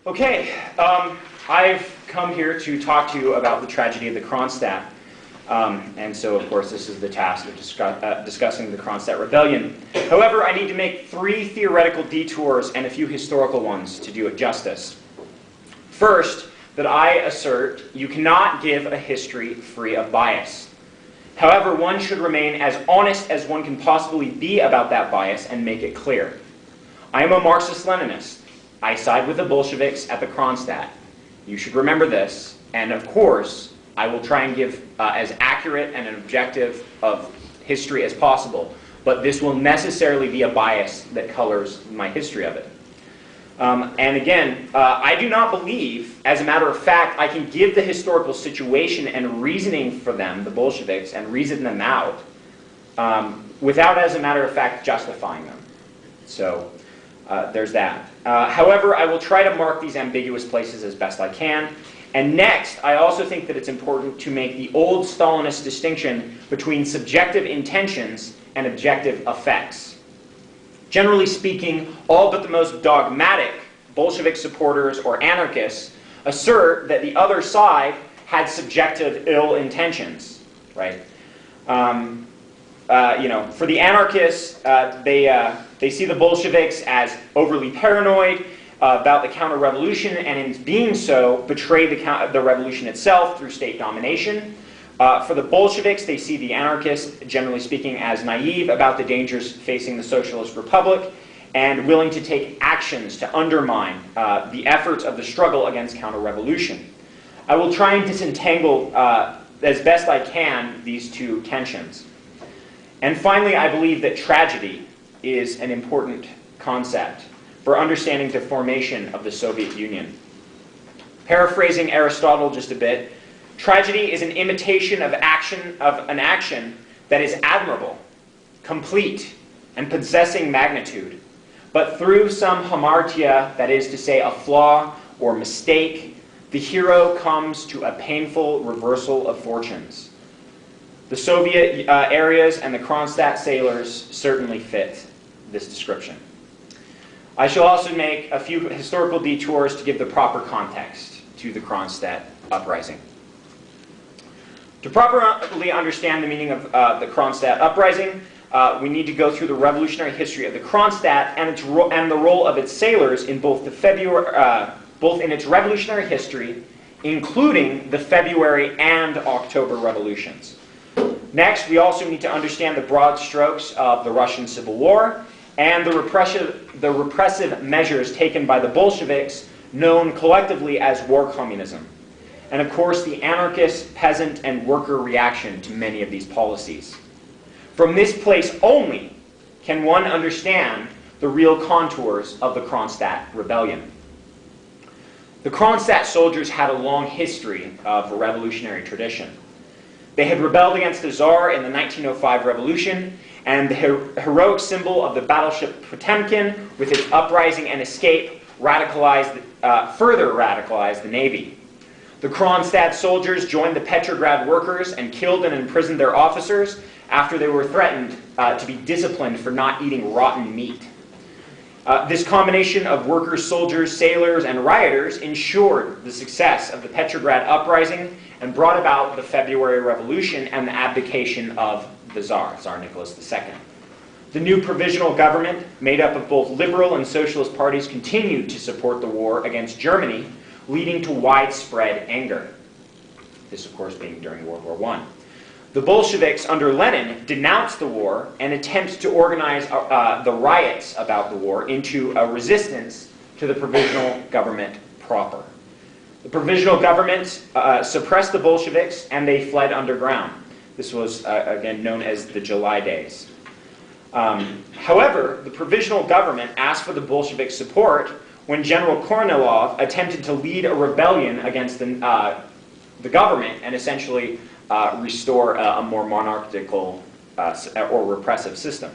Okay, I've come here to talk to you about the tragedy of the Kronstadt. And so, of course, this is the task of discussing the Kronstadt Rebellion. However, I need to make 3 theoretical detours and a few historical ones to do it justice. First, that I assert you cannot give a history free of bias. However, one should remain as honest as one can possibly be about that bias and make it clear. I am a Marxist-Leninist. I side with the Bolsheviks at the Kronstadt. You should remember this, and of course, I will try and give as accurate and an objective of history as possible, but this will necessarily be a bias that colors my history of it. And again, I do not believe, as a matter of fact, I can give the historical situation and reasoning for them, the Bolsheviks, and reason them out, without, as a matter of fact, justifying them. So there's that. However, I will try to mark these ambiguous places as best I can. And next, I also think that it's important to make the old Stalinist distinction between subjective intentions and objective effects. Generally speaking, all but the most dogmatic Bolshevik supporters or anarchists assert that the other side had subjective ill intentions, right? For the anarchists, they see the Bolsheviks as overly paranoid about the counter-revolution, and in being so, betray the revolution itself through state domination. For the Bolsheviks, they see the anarchists, generally speaking, as naive about the dangers facing the socialist republic and willing to take actions to undermine the efforts of the struggle against counter-revolution. I will try and disentangle, as best I can, these two tensions. And finally, I believe that tragedy is an important concept for understanding the formation of the Soviet Union. Paraphrasing Aristotle just a bit, tragedy is an imitation of an action that is admirable, complete, and possessing magnitude, but through some hamartia, that is to say a flaw or mistake, the hero comes to a painful reversal of fortunes. The Soviet areas and the Kronstadt sailors certainly fit this description. I shall also make a few historical detours to give the proper context to the Kronstadt uprising. To properly understand the meaning of the Kronstadt uprising, we need to go through the revolutionary history of the Kronstadt and the role of its sailors in both in its revolutionary history, including the February and October revolutions. Next, we also need to understand the broad strokes of the Russian Civil War and the repressive measures taken by the Bolsheviks, known collectively as war communism. And of course, the anarchist, peasant, and worker reaction to many of these policies. From this place only can one understand the real contours of the Kronstadt rebellion. The Kronstadt soldiers had a long history of revolutionary tradition. They had rebelled against the Tsar in the 1905 revolution, and the heroic symbol of the battleship Potemkin, with its uprising and escape, further radicalized the Navy. The Kronstadt soldiers joined the Petrograd workers and killed and imprisoned their officers after they were threatened to be disciplined for not eating rotten meat. This combination of workers, soldiers, sailors, and rioters ensured the success of the Petrograd uprising and brought about the February Revolution and the abdication of the Tsar, Tsar Nicholas II. The new provisional government, made up of both liberal and socialist parties, continued to support the war against Germany, leading to widespread anger. This, of course, being during World War I. The Bolsheviks under Lenin denounced the war and attempted to organize the riots about the war into a resistance to the provisional government proper. The provisional government suppressed the Bolsheviks and they fled underground. This was, again, known as the July Days. However, the provisional government asked for the Bolshevik support when General Kornilov attempted to lead a rebellion against the government and essentially restore a more monarchical or repressive system.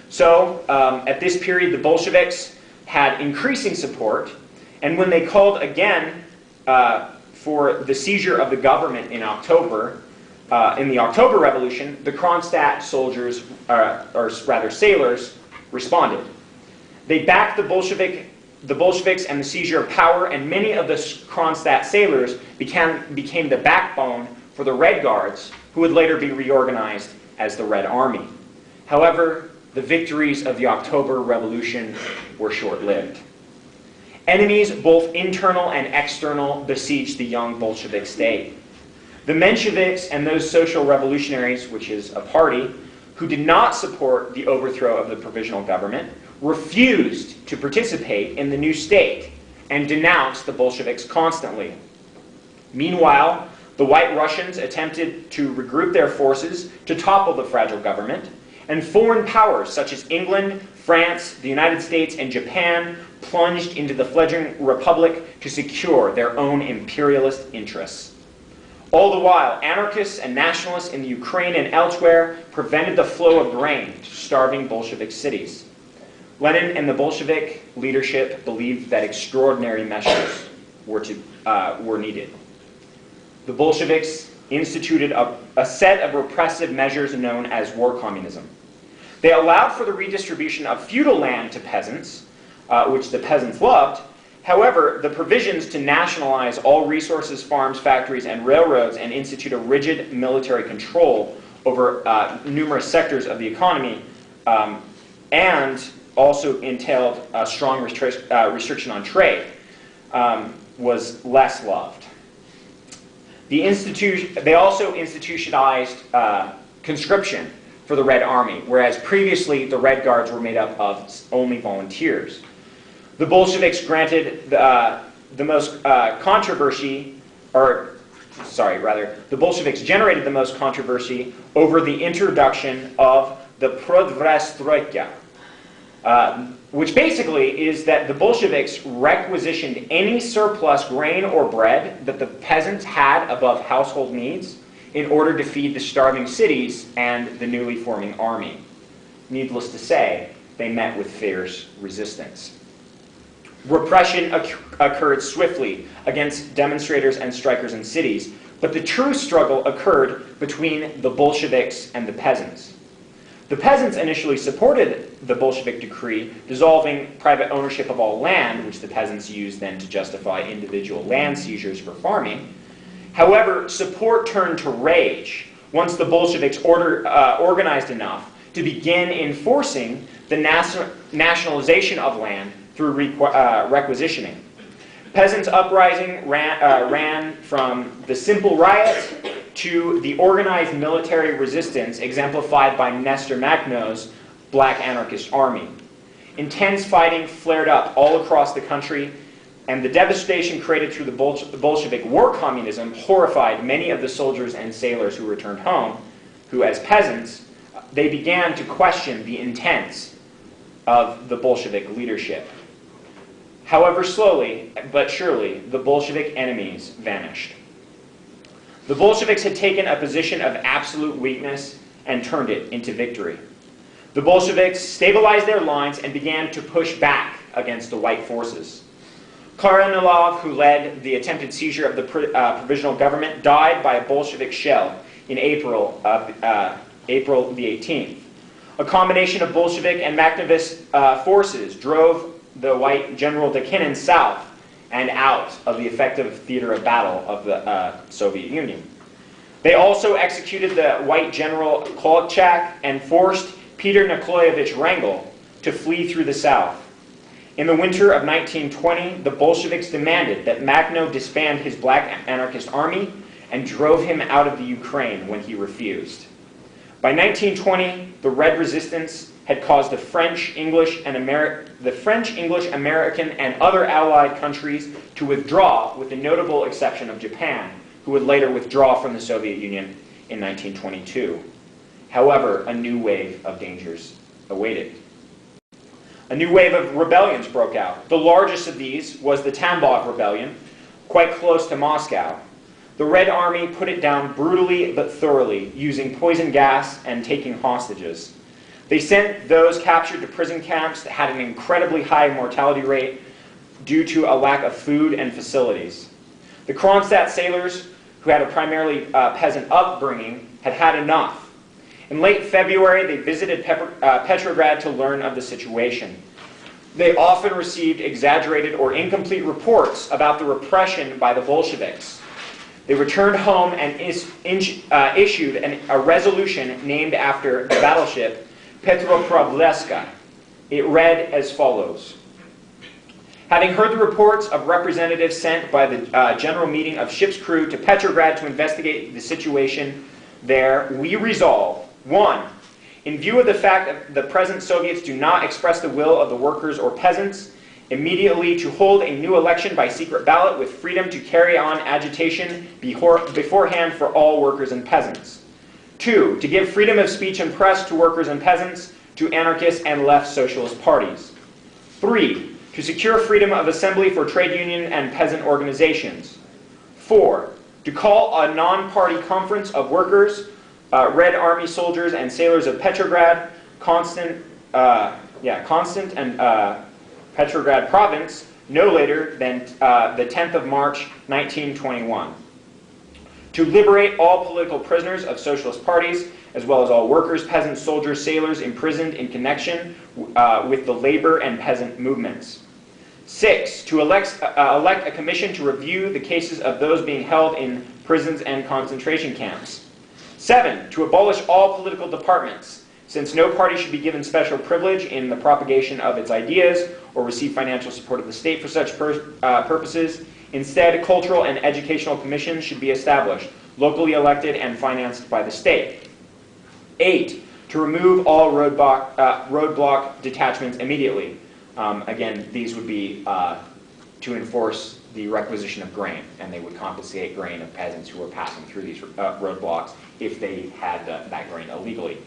So, at this period, the Bolsheviks had increasing support, and when they called again for the seizure of the government in October, in the October Revolution, the Kronstadt soldiers, or rather sailors, responded. They backed the Bolshevik the Bolsheviks and the seizure of power, and many of the Kronstadt sailors became the backbone for the Red Guards, who would later be reorganized as the Red Army. However, the victories of the October Revolution were short-lived. Enemies, both internal and external, besieged the young Bolshevik state. The Mensheviks and those social revolutionaries, which is a party, who did not support the overthrow of the provisional government, refused to participate in the new state and denounced the Bolsheviks constantly. Meanwhile, the White Russians attempted to regroup their forces to topple the fragile government, and foreign powers such as England, France, the United States, and Japan plunged into the fledgling republic to secure their own imperialist interests. All the while, anarchists and nationalists in the Ukraine and elsewhere prevented the flow of grain to starving Bolshevik cities. Lenin and the Bolshevik leadership believed that extraordinary measures were needed. The Bolsheviks instituted a set of repressive measures known as war communism. They allowed for the redistribution of feudal land to peasants, which the peasants loved. However, the provisions to nationalize all resources, farms, factories, and railroads and institute a rigid military control over numerous sectors of the economy and also entailed a strong restriction on trade was less loved. They also institutionalized conscription for the Red Army, whereas previously the Red Guards were made up of only volunteers. The Bolsheviks granted the Bolsheviks generated the most controversy over the introduction of the Prodvrestroika, which basically is that the Bolsheviks requisitioned any surplus grain or bread that the peasants had above household needs in order to feed the starving cities and the newly forming army. Needless to say, they met with fierce resistance. Repression occurred swiftly against demonstrators and strikers in cities, but the true struggle occurred between the Bolsheviks and the peasants. The peasants initially supported the Bolshevik decree dissolving private ownership of all land, which the peasants used then to justify individual land seizures for farming. However, support turned to rage once the Bolsheviks organized enough to begin enforcing the nationalization of land through requisitioning. Peasants' uprising ran from the simple riot to the organized military resistance exemplified by Nestor Makhno's Black Anarchist Army. Intense fighting flared up all across the country, and the devastation created through the Bolshevik war communism horrified many of the soldiers and sailors who returned home, who as peasants, they began to question the intents of the Bolshevik leadership. However, slowly but surely, the Bolshevik enemies vanished. The Bolsheviks had taken a position of absolute weakness and turned it into victory. The Bolsheviks stabilized their lines and began to push back against the white forces. Kornilov, who led the attempted seizure of the provisional government, died by a Bolshevik shell in April the 18th. A combination of Bolshevik and Makhnovist forces drove the white General Dekinin south and out of the effective theater of battle of the Soviet Union. They also executed the white General Kolchak and forced Peter Nikolaevich Wrangel to flee through the south. In the winter of 1920, the Bolsheviks demanded that Makhno disband his Black Anarchist Army and drove him out of the Ukraine when he refused. By 1920, the Red Resistance had caused the French, English, American, and other allied countries to withdraw, with the notable exception of Japan, who would later withdraw from the Soviet Union in 1922. However, a new wave of dangers awaited. A new wave of rebellions broke out. The largest of these was the Tambov Rebellion, quite close to Moscow. The Red Army put it down brutally but thoroughly, using poison gas and taking hostages. They sent those captured to prison camps that had an incredibly high mortality rate due to a lack of food and facilities. The Kronstadt sailors, who had a primarily peasant upbringing, had had enough. In late February, they visited Petrograd to learn of the situation. They often received exaggerated or incomplete reports about the repression by the Bolsheviks. They returned home and issued a resolution named after the battleship Petropavlovska. It read as follows. Having heard the reports of representatives sent by the General Meeting of Ship's Crew to Petrograd to investigate the situation there, we resolve, 1. In view of the fact that the present Soviets do not express the will of the workers or peasants, immediately to hold a new election by secret ballot with freedom to carry on agitation beforehand for all workers and peasants. 2. To give freedom of speech and press to workers and peasants, to anarchist and left socialist parties. 3. To secure freedom of assembly for trade union and peasant organizations. 4. To call a non-party conference of workers, Red Army soldiers and sailors of Petrograd, Kronstadt and Petrograd province, no later than the 10th of March, 1921. To liberate all political prisoners of socialist parties, as well as all workers, peasants, soldiers, sailors imprisoned in connection with the labor and peasant movements. 6. To elect a commission to review the cases of those being held in prisons and concentration camps. 7. To abolish all political departments, since no party should be given special privilege in the propagation of its ideas or receive financial support of the state for such purposes. Instead, cultural and educational commissions should be established, locally elected and financed by the state. 8. To remove all roadblock detachments immediately. Again, these would be to enforce the requisition of grain, and they would confiscate grain of peasants who were passing through these roadblocks if they had that grain illegally.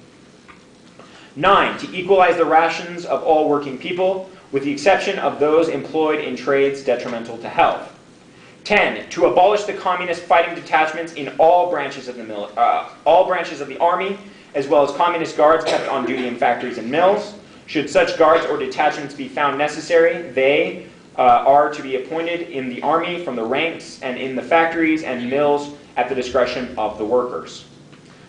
9. To equalize the rations of all working people, with the exception of those employed in trades detrimental to health. 10. To abolish the communist fighting detachments in all branches of the army, as well as communist guards kept on duty in factories and mills. Should such guards or detachments be found necessary, they are to be appointed in the army from the ranks and in the factories and mills at the discretion of the workers.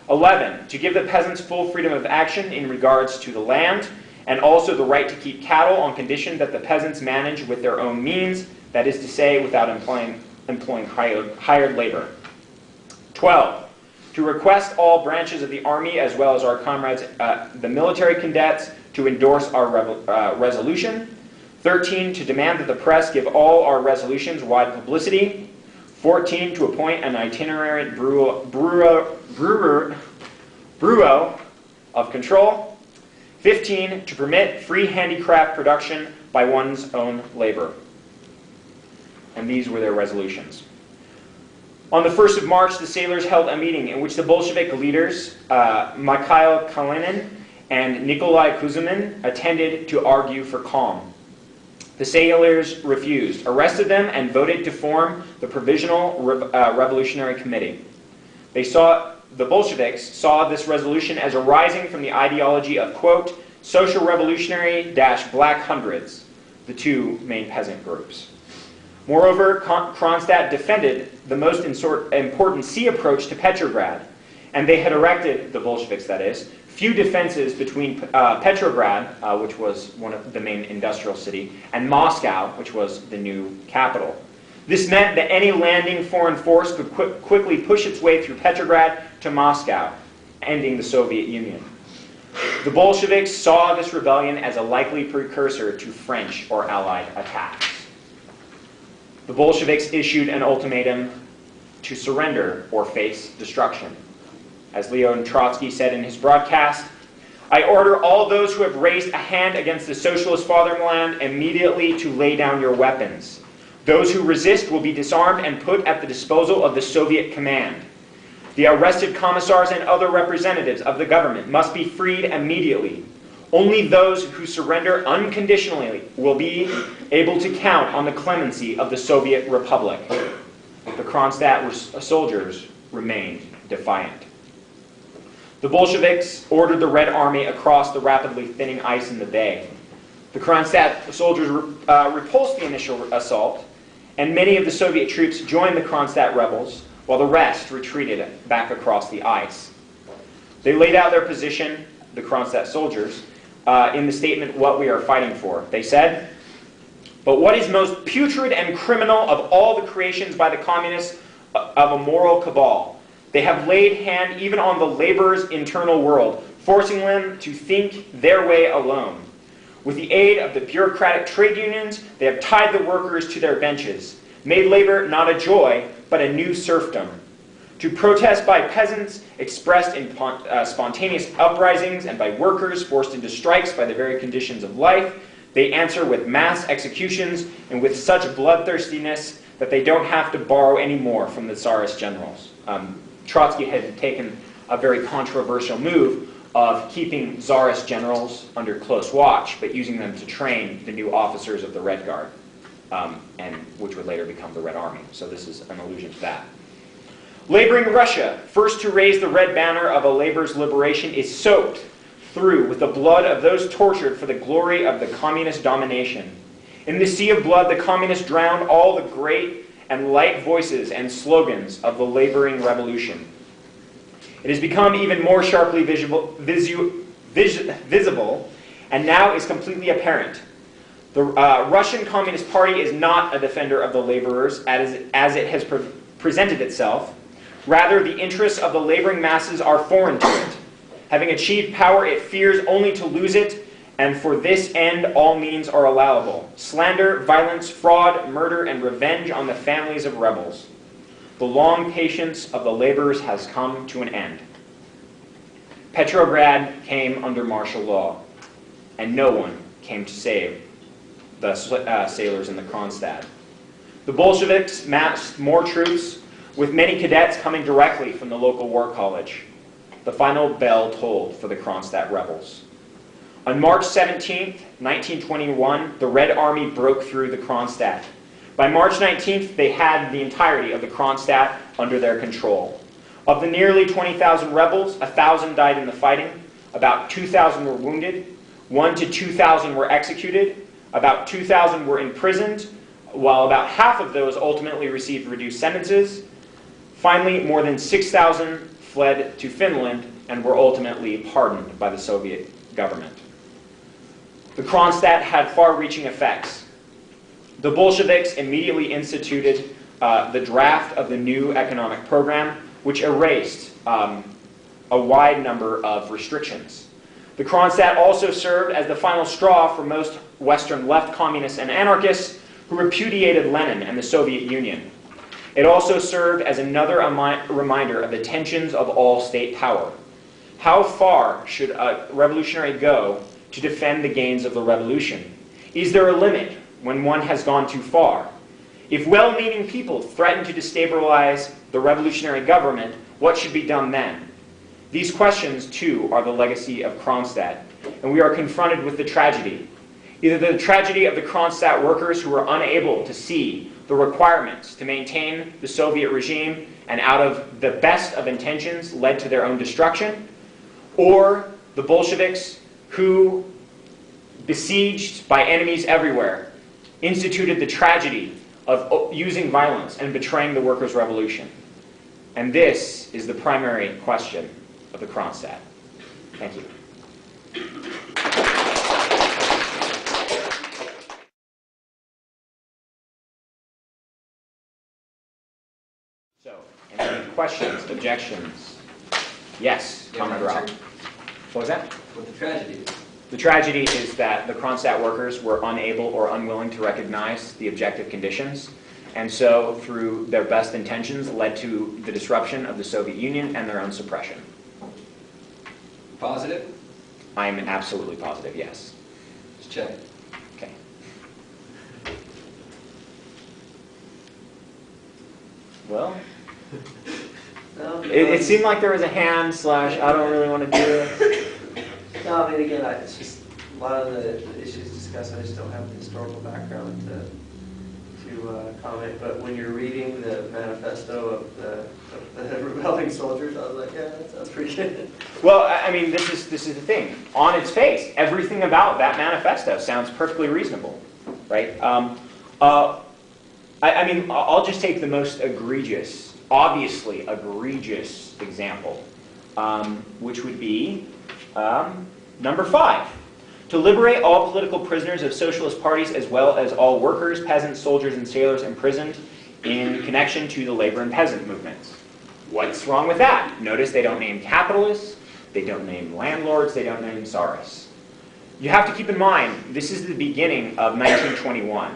11. To give the peasants full freedom of action in regards to the land, and also the right to keep cattle on condition that the peasants manage with their own means, that is to say, without employing hired labor. 12. To request all branches of the army, as well as our comrades, the military cadets, to endorse our resolution. 13. To demand that the press give all our resolutions wide publicity. 14. To appoint an itinerant bureau of control. 15. To permit free handicraft production by one's own labor. And these were their resolutions. On the 1st of March, the sailors held a meeting in which the Bolshevik leaders, Mikhail Kalinin and Nikolai Kuzumin, attended to argue for calm. The sailors refused, arrested them, and voted to form the Provisional Revolutionary Committee. The Bolsheviks saw this resolution as arising from the ideology of, quote, social revolutionary - black hundreds, the two main peasant groups. Moreover, Kronstadt defended the most important sea approach to Petrograd, and they had erected, the Bolsheviks that is, few defenses between Petrograd, which was one of the main industrial city, and Moscow, which was the new capital. This meant that any landing foreign force could quickly push its way through Petrograd to Moscow, ending the Soviet Union. The Bolsheviks saw this rebellion as a likely precursor to French or Allied attacks. The Bolsheviks issued an ultimatum to surrender or face destruction. As Leon Trotsky said in his broadcast, I order all those who have raised a hand against the socialist fatherland immediately to lay down your weapons. Those who resist will be disarmed and put at the disposal of the Soviet command. The arrested commissars and other representatives of the government must be freed immediately. Only those who surrender unconditionally will be able to count on the clemency of the Soviet Republic. The Kronstadt soldiers remained defiant. The Bolsheviks ordered the Red Army across the rapidly thinning ice in the bay. The Kronstadt soldiers repulsed the initial assault, and many of the Soviet troops joined the Kronstadt rebels, while the rest retreated back across the ice. They laid out their position, the Kronstadt soldiers, in the statement what we are fighting for. They said, "But what is most putrid and criminal of all the creations by the communists of a moral cabal? They have laid hand even on the laborers' internal world, forcing them to think their way alone. With the aid of the bureaucratic trade unions, they have tied the workers to their benches, made labor not a joy, but a new serfdom. To protest by peasants expressed in spontaneous uprisings and by workers forced into strikes by the very conditions of life, they answer with mass executions and with such bloodthirstiness that they don't have to borrow any more from the Tsarist generals." Trotsky had taken a very controversial move of keeping Tsarist generals under close watch, but using them to train the new officers of the Red Guard, and which would later become the Red Army. So this is an allusion to that. "Laboring Russia, first to raise the red banner of a labor's liberation, is soaked through with the blood of those tortured for the glory of the communist domination. In the sea of blood, the communists drowned all the great and light voices and slogans of the laboring revolution. It has become even more sharply visible, and now is completely apparent. The Russian Communist Party is not a defender of the laborers as it has presented itself. Rather, the interests of the laboring masses are foreign to it. Having achieved power, it fears only to lose it, and for this end all means are allowable: slander, violence, fraud, murder, and revenge on the families of rebels. The long patience of the laborers has come to an end. Petrograd came under martial law, and no one came to save the sailors in the Kronstadt. The Bolsheviks massed more troops, with many cadets coming directly from the local war college. The final bell tolled for the Kronstadt rebels. On March 17, 1921, the Red Army broke through the Kronstadt. By March 19th, they had the entirety of the Kronstadt under their control. Of the nearly 20,000 rebels, 1,000 died in the fighting, about 2,000 were wounded, 1,000 to 2,000 were executed, about 2,000 were imprisoned, while about half of those ultimately received reduced sentences. Finally, more than 6,000 fled to Finland and were ultimately pardoned by the Soviet government. The Kronstadt had far-reaching effects. The Bolsheviks immediately instituted the draft of the new economic program, which erased a wide number of restrictions. The Kronstadt also served as the final straw for most Western left communists and anarchists who repudiated Lenin and the Soviet Union. It also served as another reminder of the tensions of all state power. How far should a revolutionary go to defend the gains of the revolution? Is there a limit when one has gone too far? If well-meaning people threaten to destabilize the revolutionary government, what should be done then? These questions, too, are the legacy of Kronstadt, and we are confronted with the tragedy. Either the tragedy of the Kronstadt workers who were unable to see the requirements to maintain the Soviet regime and out of the best of intentions led to their own destruction, or the Bolsheviks who, besieged by enemies everywhere, instituted the tragedy of using violence and betraying the workers' revolution. And this is the primary question of the Kronstadt. Thank you. So, any questions, objections? Yes, Comrade Rob. What was that? What the tragedy is? The tragedy is that the Kronstadt workers were unable or unwilling to recognize the objective conditions, and so through their best intentions led to the disruption of the Soviet Union and their own suppression. Positive? I'm absolutely positive, yes. Let's check. Okay. Well, No, it seemed like there was a hand slash I don't really want to do it. No, I mean, again, it's just a lot of the issues discussed, I just don't have the historical background to comment. But when you're reading the manifesto of the rebelling soldiers, I was like, yeah, that sounds pretty good. Well, I mean, this is the thing. On its face, everything about that manifesto sounds perfectly reasonable, right? I mean, I'll just take the most egregious, obviously egregious example, which would be number 5. to liberate all political prisoners of socialist parties as well as all workers, peasants, soldiers, and sailors imprisoned in connection to the labor and peasant movements. What's wrong with that? Notice they don't name capitalists, they don't name landlords, they don't name czarists. You have to keep in mind, this is the beginning of 1921.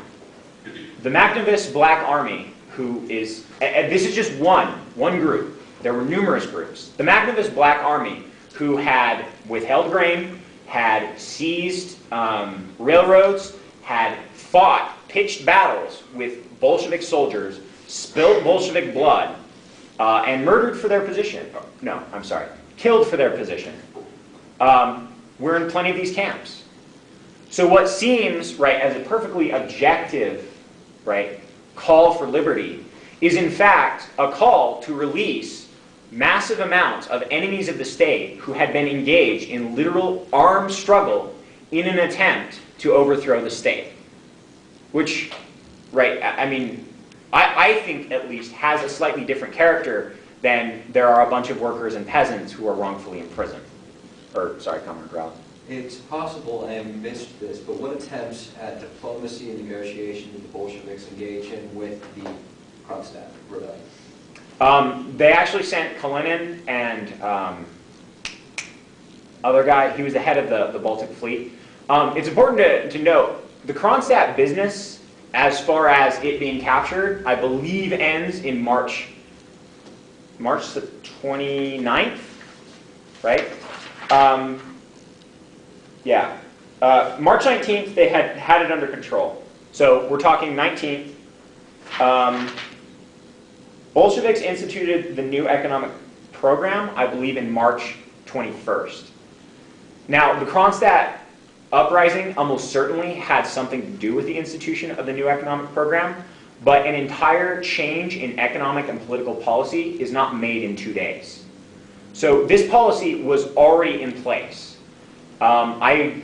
The Magnivist Black Army, who is, this is just one group. There were numerous groups. The Magnivist Black Army, who had withheld grain, had seized railroads, had fought, pitched battles with Bolshevik soldiers, spilled Bolshevik blood, and murdered for their position. No, I'm sorry, killed for their position. We're in plenty of these camps. So what seems, right, as a perfectly objective, right, call for liberty is in fact a call to release massive amounts of enemies of the state who had been engaged in literal armed struggle in an attempt to overthrow the state. Which, right, I mean, I think at least has a slightly different character than there are a bunch of workers and peasants who are wrongfully imprisoned. Or, sorry, Comrade Ralph. It's possible I missed this, but what attempts at diplomacy and negotiation did the Bolsheviks engage in with the Kronstadt rebellion? They actually sent Kalinin and other guy, he was the head of the Baltic Fleet. It's important to note, the Kronstadt business, as far as it being captured, I believe ends in March the 29th, right? Yeah. March 19th, they had it under control. So we're talking 19th. Bolsheviks instituted the new economic program, I believe, in March 21st. Now, the Kronstadt uprising almost certainly had something to do with the institution of the new economic program, but an entire change in economic and political policy is not made in 2 days. So this policy was already in place. I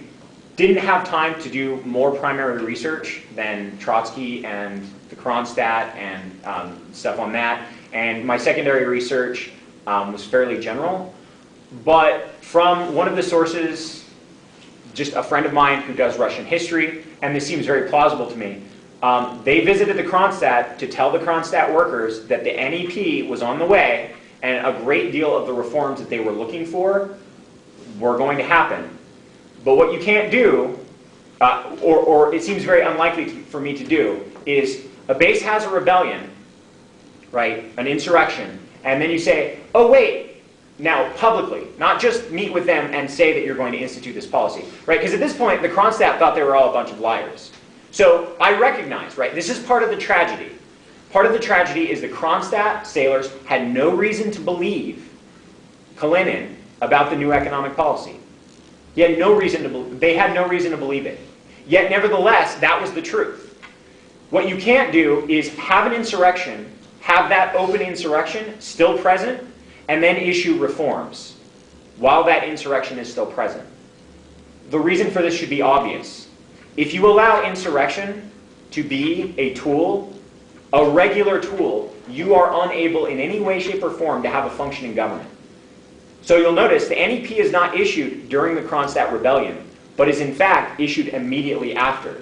didn't have time to do more primary research than Trotsky and the Kronstadt and stuff on that, and my secondary research was fairly general. But from one of the sources, just a friend of mine who does Russian history, and this seems very plausible to me, they visited the Kronstadt to tell the Kronstadt workers that the NEP was on the way and a great deal of the reforms that they were looking for were going to happen. But what you can't do, or it seems very unlikely for me to do, is a base has a rebellion, right, an insurrection, and then you say, oh wait, now publicly, not just meet with them and say that you're going to institute this policy, right? Because at this point, the Kronstadt thought they were all a bunch of liars. So I recognize, right, this is part of the tragedy. Part of the tragedy is the Kronstadt sailors had no reason to believe Kalinin about the new economic policy. He had no reason to they had no reason to believe it. Yet nevertheless, that was the truth. What you can't do is have an insurrection, have that open insurrection still present, and then issue reforms while that insurrection is still present. The reason for this should be obvious. If you allow insurrection to be a tool, a regular tool, you are unable in any way, shape, or form to have a functioning government. So you'll notice the NEP is not issued during the Kronstadt Rebellion, but is in fact issued immediately after.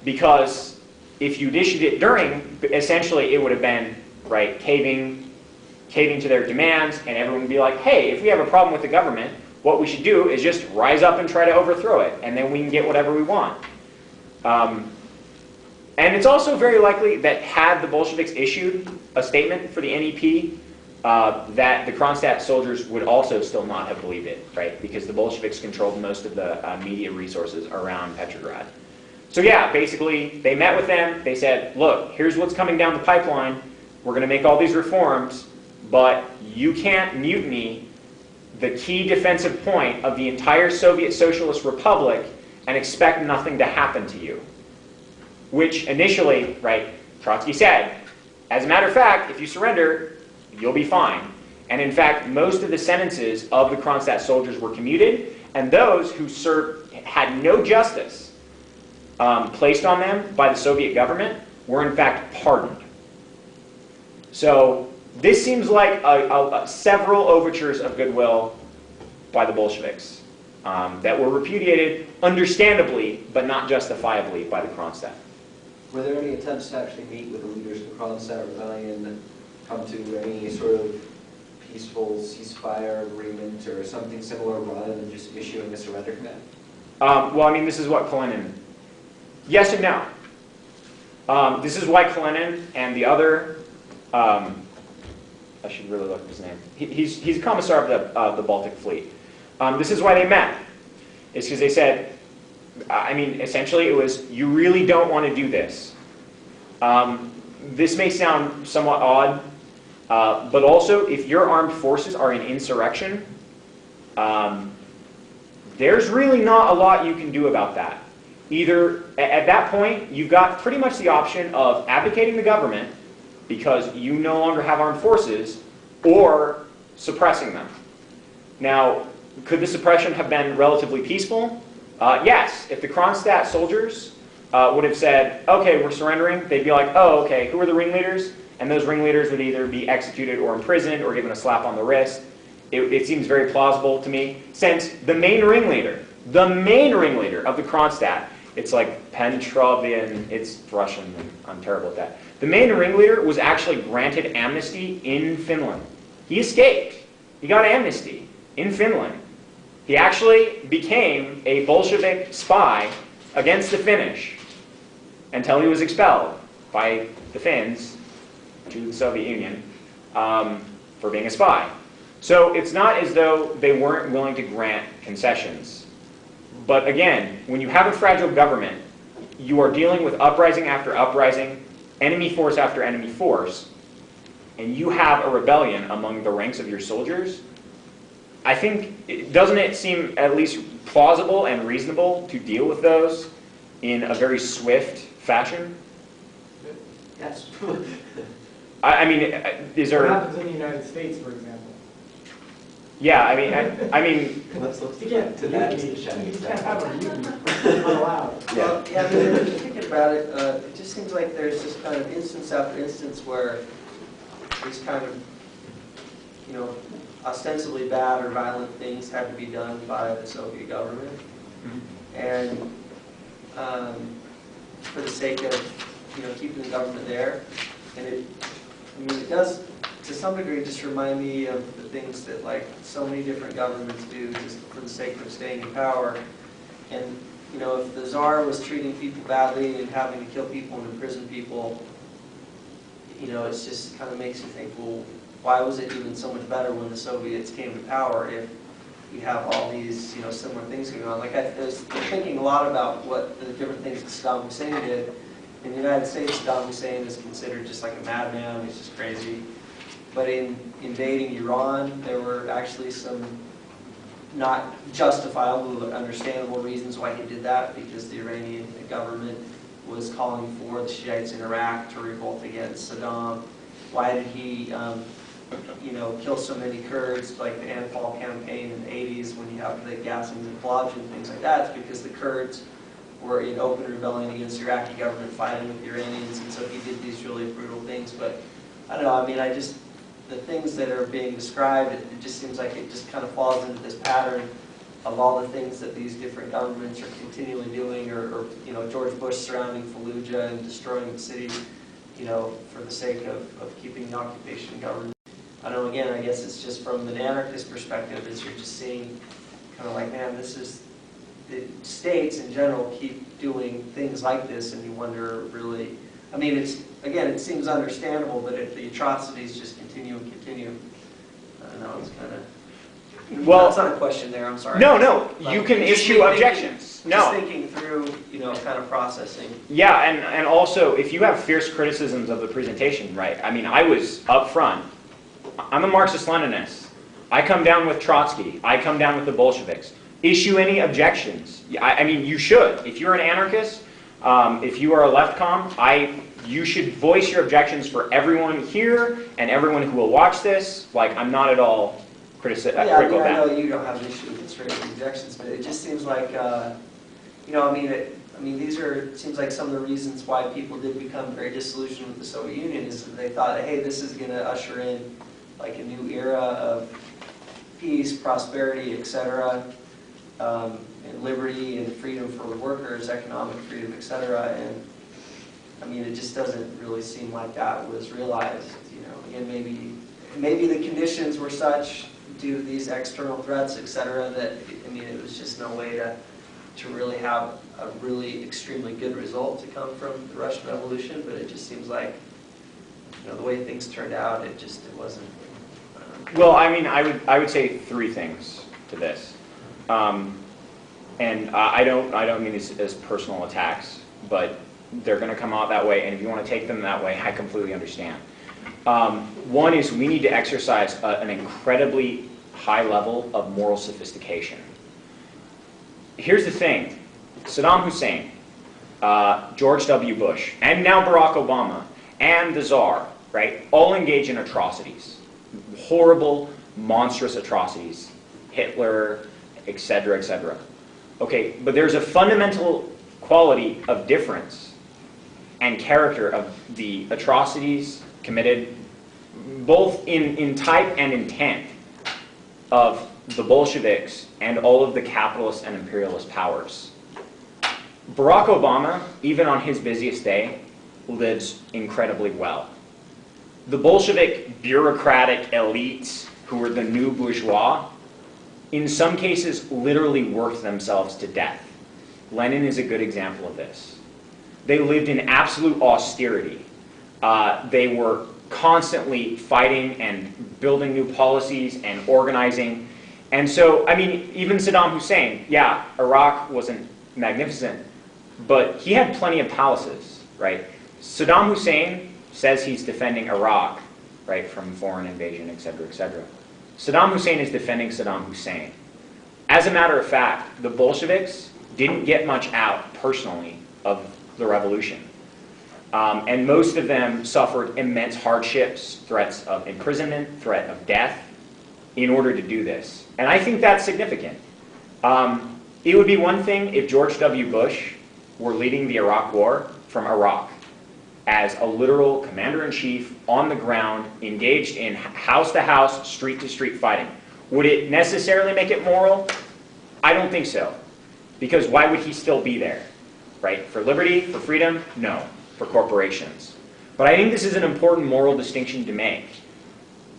Because if you'd issued it during, essentially it would have been, right, caving to their demands, and everyone would be like, hey, if we have a problem with the government, what we should do is just rise up and try to overthrow it, and then we can get whatever we want. And it's also very likely that had the Bolsheviks issued a statement for the NEP, that the Kronstadt soldiers would also still not have believed it, right? Because the Bolsheviks controlled most of the media resources around Petrograd. So yeah, basically, they met with them, they said, look, here's what's coming down the pipeline, we're going to make all these reforms, but you can't mutiny the key defensive point of the entire Soviet Socialist Republic and expect nothing to happen to you. Which initially, right, Trotsky said, as a matter of fact, if you surrender, you'll be fine. And in fact, most of the sentences of the Kronstadt soldiers were commuted, and those who had no justice placed on them by the Soviet government were in fact pardoned. So this seems like several overtures of goodwill by the Bolsheviks. that were repudiated, understandably, but not justifiably, by the Kronstadt. Were there any attempts to actually meet with the leaders of the Kronstadt rebellion, come to any sort of peaceful ceasefire agreement or something similar rather than just issuing a surrender command? Well, I mean, this is what Kalinin... Yes and no. This is why Kalinin and the other... I should really look at his name. He's commissar of the Baltic Fleet. This is why they met. It's because they said, I mean, essentially it was, you really don't want to do this. This may sound somewhat odd, but also if your armed forces are in insurrection, there's really not a lot you can do about that. Either, at that point, you've got pretty much the option of abdicating the government because you no longer have armed forces, or suppressing them. Now, could the suppression have been relatively peaceful? Yes. If the Kronstadt soldiers would have said, okay, we're surrendering, they'd be like, oh, okay, who are the ringleaders? And those ringleaders would either be executed or imprisoned or given a slap on the wrist. It seems very plausible to me, since the main ringleader of the Kronstadt, it's like Pentrovian, it's Russian, and I'm terrible at that. The main ringleader was actually granted amnesty in Finland. He escaped. He got amnesty in Finland. He actually became a Bolshevik spy against the Finnish until he was expelled by the Finns to the Soviet Union for being a spy. So it's not as though they weren't willing to grant concessions. But again, when you have a fragile government, you are dealing with uprising after uprising, enemy force after enemy force, and you have a rebellion among the ranks of your soldiers. I think, doesn't it seem at least plausible and reasonable to deal with those in a very swift fashion? Yes. I mean, is there... What happens in the United States, for example? Yeah, I mean... Let's look You can't, to that as you the shining can't have a example. mutiny. It's not allowed. Yeah. Well, yeah, I mean, if you're thinking about it, it just seems like there's just kind of instance after instance where these kind of, you know, ostensibly bad or violent things had to be done by the Soviet government. And for the sake of, you know, keeping the government there. And it, I mean, it does, to some degree, just remind me of the things that, like, so many different governments do just for the sake of staying in power. And, you know, if the Tsar was treating people badly and having to kill people and imprison people, you know, it just kind of makes you think, well, why was it even so much better when the Soviets came to power if you have all these, you know, similar things going on? Like, I was thinking a lot about what the different things that Saddam Hussein did. In the United States, Saddam Hussein is considered just like a madman, he's just crazy. But in invading Iran, there were actually some not justifiable but understandable reasons why he did that, because the Iranian government was calling for the Shiites in Iraq to revolt against Saddam. Why did he, you know, kill so many Kurds, like the Anfal campaign in the 80s when you have the gassing and Fallujah and things like that? It's because the Kurds were in open rebellion against the Iraqi government fighting with the Iranians, and so he did these really brutal things. But I don't know, I mean, the things that are being described, it just seems like it just kind of falls into this pattern of all the things that these different governments are continually doing, or you know, George Bush surrounding Fallujah and destroying the city, you know, for the sake of keeping the occupation government. I don't know, again, I guess it's just from an anarchist perspective, is you're just seeing kind of like, man, this is, the states in general keep doing things like this, and you wonder really, I mean, it's, again, it seems understandable, but if the atrocities just continue and continue, I don't know, it's kind of, well, that's not a question there, I'm sorry. No, Like, you can just issue thinking- objections. No. Just thinking through, you know, kind of processing. Yeah, and also, if you have fierce criticisms of the presentation, right? I mean, I was up front. I'm a Marxist-Leninist. I come down with Trotsky. I come down with the Bolsheviks. Issue any objections. I mean, you should. If you're an anarchist, if you are a leftcom, you should voice your objections for everyone here and everyone who will watch this. Like, I'm not at all critical of Yeah, I mean, that. I know you don't have an issue with straight objections, but it just seems like, you know, I mean, these are, seems like some of the reasons why people did become very disillusioned with the Soviet Union is that they thought, hey, this is going to usher in like a new era of peace, prosperity, etc. and liberty and freedom for workers, economic freedom, etc. And I mean, it just doesn't really seem like that was realized. You know, again, maybe the conditions were such due to these external threats, etc. That I mean, it was just no way to really have a really extremely good result to come from the Russian Revolution. But it just seems like, you know, the way things turned out, it wasn't. Well, I mean, I would say three things to this, and I don't mean this as personal attacks, but they're going to come out that way, and if you want to take them that way, I completely understand. One is we need to exercise an incredibly high level of moral sophistication. Here's the thing: Saddam Hussein, George W. Bush, and now Barack Obama, and the Tsar, right, all engage in atrocities. Horrible, monstrous atrocities. Hitler, etc., etc. Okay, but there's a fundamental quality of difference and character of the atrocities committed, both in type and intent, of the Bolsheviks and all of the capitalist and imperialist powers. Barack Obama, even on his busiest day, lives incredibly well. The Bolshevik bureaucratic elites, who were the new bourgeois, in some cases literally worked themselves to death. Lenin is a good example of this. They lived in absolute austerity. They were constantly fighting and building new policies and organizing. And so, I mean, even Saddam Hussein, yeah, Iraq wasn't magnificent, but he had plenty of palaces, right? Saddam Hussein says he's defending Iraq, right, from foreign invasion, etc., etc. Saddam Hussein is defending Saddam Hussein. As a matter of fact, the Bolsheviks didn't get much out personally of the revolution. And most of them suffered immense hardships, threats of imprisonment, threat of death, in order to do this. And I think that's significant. It would be one thing if George W. Bush were leading the Iraq War from Iraq as a literal commander-in-chief on the ground, engaged in house-to-house, street-to-street fighting. Would it necessarily make it moral? I don't think so. Because why would he still be there? Right? For liberty, for freedom? No. For corporations. But I think this is an important moral distinction to make.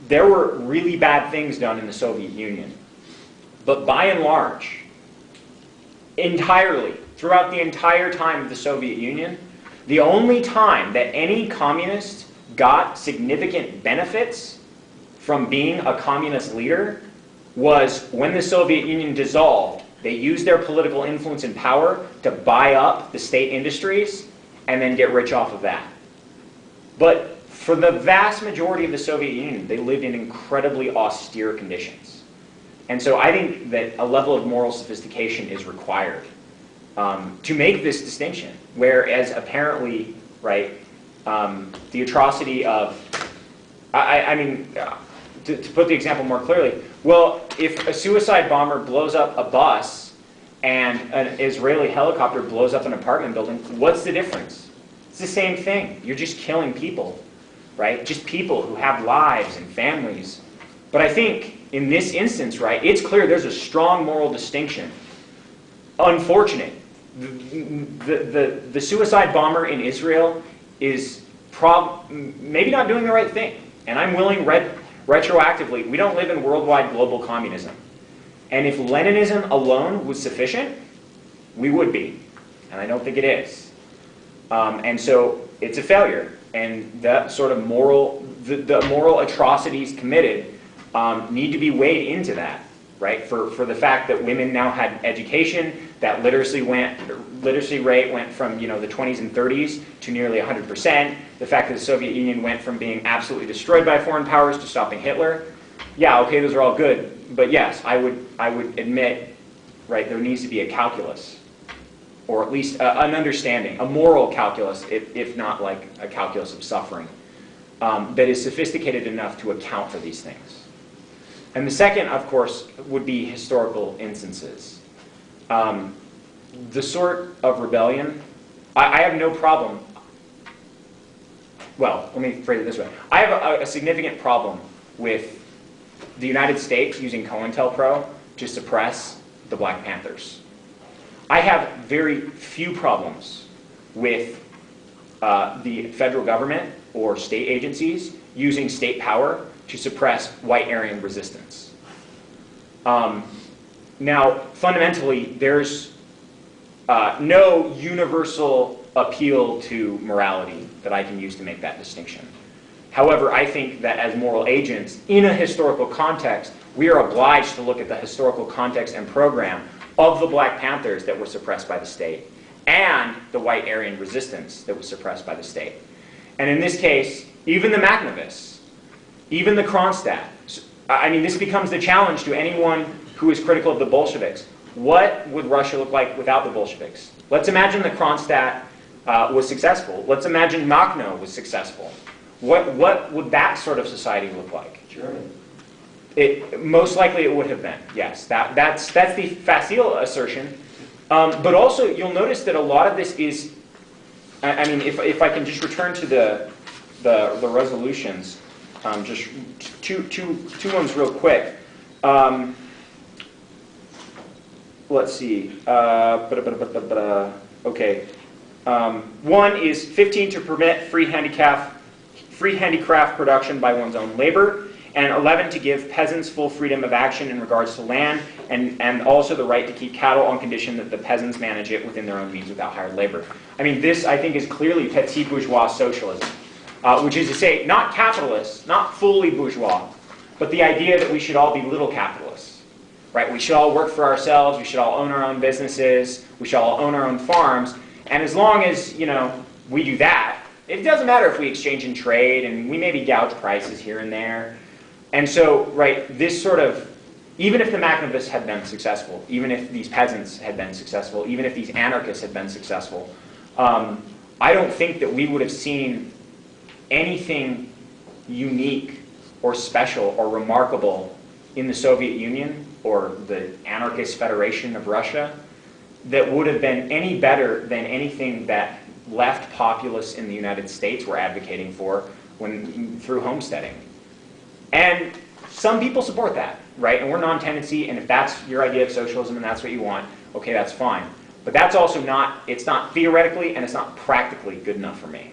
There were really bad things done in the Soviet Union. But by and large, entirely, throughout the entire time of the Soviet Union, the only time that any communist got significant benefits from being a communist leader was when the Soviet Union dissolved. They used their political influence and power to buy up the state industries and then get rich off of that. But for the vast majority of the Soviet Union, they lived in incredibly austere conditions. And so I think that a level of moral sophistication is required to make this distinction. Whereas apparently, right, the atrocity of, I mean, to put the example more clearly, well, if a suicide bomber blows up a bus and an Israeli helicopter blows up an apartment building, what's the difference? It's the same thing. You're just killing people, right? Just people who have lives and families. But I think in this instance, right, it's clear there's a strong moral distinction. Unfortunate. The suicide bomber in Israel is maybe not doing the right thing. And I'm willing retroactively, we don't live in worldwide global communism. And if Leninism alone was sufficient, we would be. And I don't think it is. And so it's a failure. And that sort of the moral atrocities committed need to be weighed into that, right? For the fact that women now had education, that literacy rate went from, you know, the 20s and 30s to nearly 100%. The fact that the Soviet Union went from being absolutely destroyed by foreign powers to stopping Hitler. Yeah, okay, those are all good. But yes, I would admit, right, there needs to be a calculus, or at least an understanding, a moral calculus, if not like a calculus of suffering, that is sophisticated enough to account for these things. And the second, of course, would be historical instances. The sort of rebellion, I have no problem. Well, let me phrase it this way. I have a significant problem with the United States using COINTELPRO to suppress the Black Panthers. I have very few problems with the federal government or state agencies using state power to suppress white Aryan resistance. Now, fundamentally, there's no universal appeal to morality that I can use to make that distinction. However, I think that as moral agents, in a historical context, we are obliged to look at the historical context and program of the Black Panthers that were suppressed by the state and the white Aryan resistance that was suppressed by the state. And in this case, even the McNavis, even the Kronstadt, I mean, this becomes the challenge to anyone who is critical of the Bolsheviks. What would Russia look like without the Bolsheviks? Let's imagine the Kronstadt was successful. Let's imagine Makhno was successful. What would that sort of society look like? German. Most likely it would have been, yes. That's the facile assertion. But also, you'll notice that a lot of this is, I mean, if I can just return to the resolutions, just two ones real quick. Let's see. Okay. One is 15 to permit free handicraft production by one's own labor, and 11 to give peasants full freedom of action in regards to land, and also the right to keep cattle on condition that the peasants manage it within their own means without hired labor. I mean, this, I think, is clearly petit bourgeois socialism, which is to say, not capitalist, not fully bourgeois, but the idea that we should all be little capitalists, right? We should all work for ourselves, we should all own our own businesses, we should all own our own farms, and as long as, you know, we do that, it doesn't matter if we exchange and trade, and we maybe gouge prices here and there. And so, right, this sort of, even if the McNavis had been successful, even if these peasants had been successful, even if these anarchists had been successful, I don't think that we would have seen anything unique or special or remarkable in the Soviet Union or the anarchist federation of Russia that would have been any better than anything that left populists in the United States were advocating for through homesteading. And some people support that, right? And we're non-tendency, and if that's your idea of socialism and that's what you want, okay, that's fine. But that's also not, it's not theoretically and it's not practically good enough for me.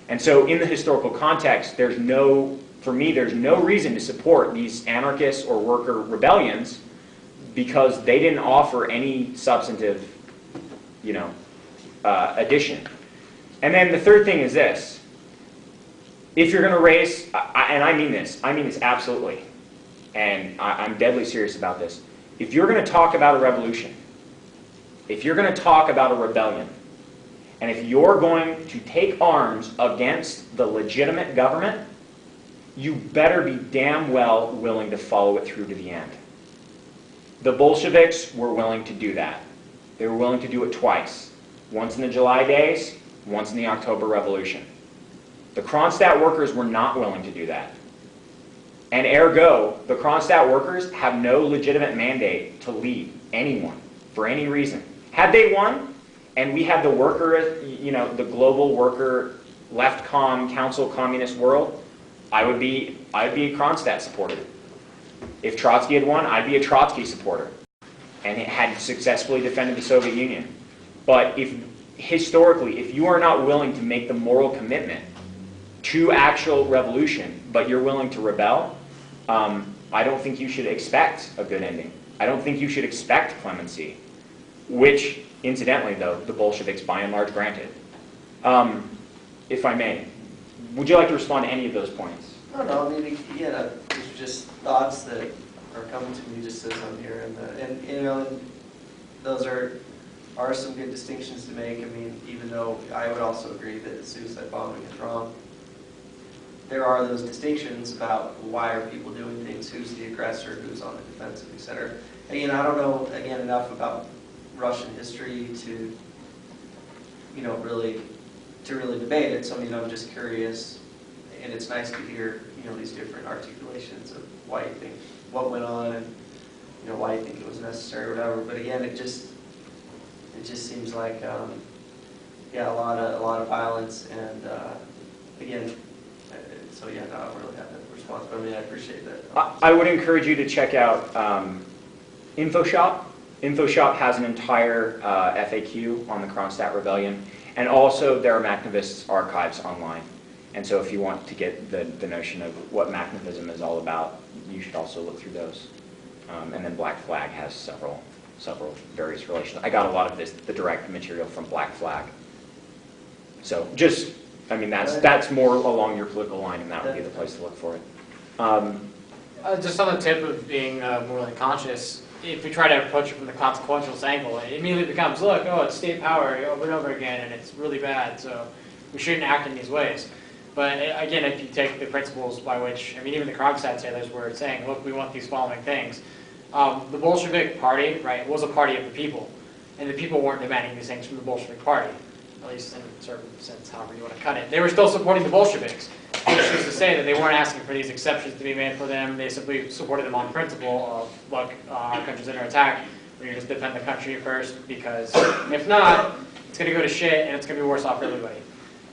And so in the historical context, for me, there's no reason to support these anarchist or worker rebellions because they didn't offer any substantive, addition. And then the third thing is this. If you're going to raise, and I mean this absolutely, and I'm deadly serious about this. If you're going to talk about a revolution, if you're going to talk about a rebellion, and if you're going to take arms against the legitimate government, you better be damn well willing to follow it through to the end. The Bolsheviks were willing to do that. They were willing to do it twice. Once in the July days, once in the October Revolution. The Kronstadt workers were not willing to do that. And ergo, the Kronstadt workers have no legitimate mandate to lead anyone for any reason. Had they won, and we had the worker, the global worker left-com council communist world, I would be a Kronstadt supporter. If Trotsky had won, I'd be a Trotsky supporter and had successfully defended the Soviet Union. But historically, if you are not willing to make the moral commitment to actual revolution, but you're willing to rebel, I don't think you should expect a good ending. I don't think you should expect clemency, which, incidentally, though, the Bolsheviks by and large granted. If I may, would you like to respond to any of those points? No, I mean, these are just thoughts that are coming to me just as I'm here, and those are some good distinctions to make. I mean, even though I would also agree that suicide bombing is wrong, there are those distinctions about why are people doing things, who's the aggressor, who's on the defensive, etc. Again, I don't know enough about Russian history to really debate it. So I'm just curious, and it's nice to hear these different articulations of why you think what went on and why you think it was necessary or whatever. But again, it just seems like a lot of violence, and again, so I don't really have a response, but I mean I appreciate that. I would encourage you to check out InfoShop. InfoShop has an entire FAQ on the Kronstadt Rebellion, and also there are Machnovist archives online. And so if you want to get the notion of what Machnovism is all about, you should also look through those. And then Black Flag has several various relations. I got a lot of the direct material from Black Flag. So just, I mean, that's more along your political line, and that would be the place to look for it. Just on the tip of being morally conscious, if we try to approach it from the consequentialist angle, it immediately becomes, look, oh, it's state power over and over again, and it's really bad, so we shouldn't act in these ways. But again, if you take the principles by which, I mean, even the Kronstadt sailors were saying, look, we want these following things. The Bolshevik Party, right, was a party of the people, and the people weren't demanding these things from the Bolshevik Party, at least in a certain sense, however you want to cut it. They were still supporting the Bolsheviks, which is to say that they weren't asking for these exceptions to be made for them. They simply supported them on principle of, look, our country's under attack. We need to just defend the country first, because if not, it's going to go to shit, and it's going to be worse off for everybody.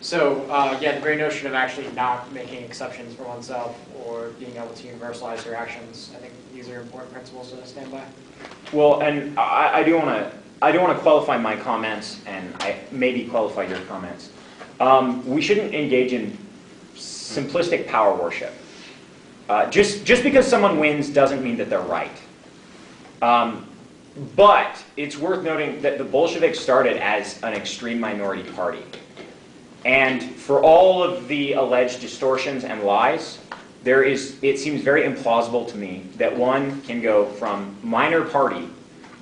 So, yeah, the very notion of actually not making exceptions for oneself or being able to universalize your actions, I think these are important principles to stand by. Well, and I do want to qualify my comments, and I maybe qualify your comments. We shouldn't engage in simplistic power worship. Just because someone wins doesn't mean that they're right. But it's worth noting that the Bolsheviks started as an extreme minority party. And for all of the alleged distortions and lies, it seems very implausible to me that one can go from minor party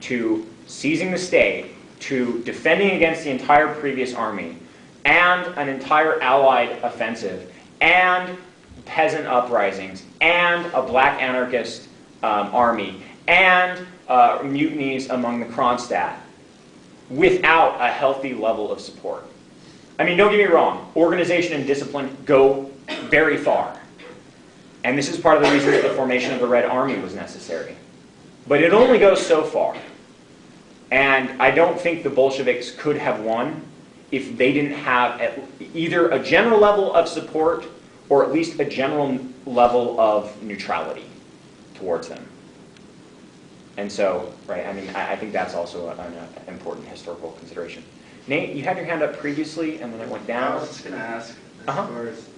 to seizing the state to defending against the entire previous army and an entire Allied offensive and peasant uprisings and a black anarchist army and mutinies among the Kronstadt without a healthy level of support. I mean, don't get me wrong, organization and discipline go very far. And this is part of the reason that the formation of the Red Army was necessary. But it only goes so far. And I don't think the Bolsheviks could have won if they didn't have either a general level of support or at least a general level of neutrality towards them. And so, right, I mean, I think that's also an important historical consideration. Nate, you had your hand up previously, and then it went down. I was just going to ask, as far as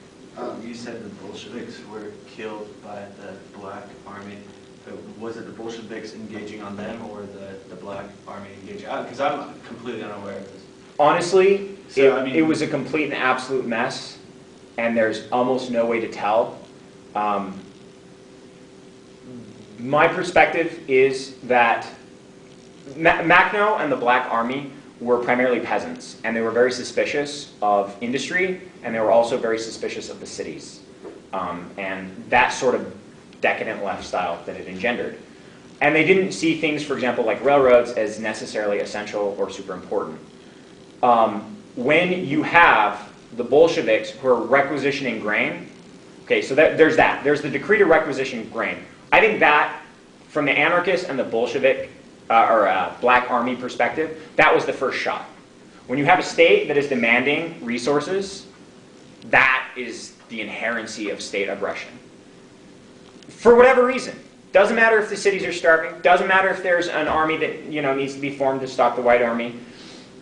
you said the Bolsheviks were killed by the Black Army. Was it the Bolsheviks engaging on them, or the Black Army engaging? Because I'm completely unaware of this. Honestly, So, it was a complete and absolute mess, and there's almost no way to tell. My perspective is that Makhno and the Black Army were primarily peasants, and they were very suspicious of industry, and they were also very suspicious of the cities, and that sort of decadent lifestyle that it engendered. And they didn't see things, for example, like railroads as necessarily essential or super important. When you have the Bolsheviks who are requisitioning grain, okay, so there's that. There's the decree to requisition grain. I think that, from the anarchist and the Bolshevik Black Army perspective, that was the first shot. When you have a state that is demanding resources, that is the inherency of state aggression. For whatever reason. Doesn't matter if the cities are starving. Doesn't matter if there's an army that needs to be formed to stop the White Army.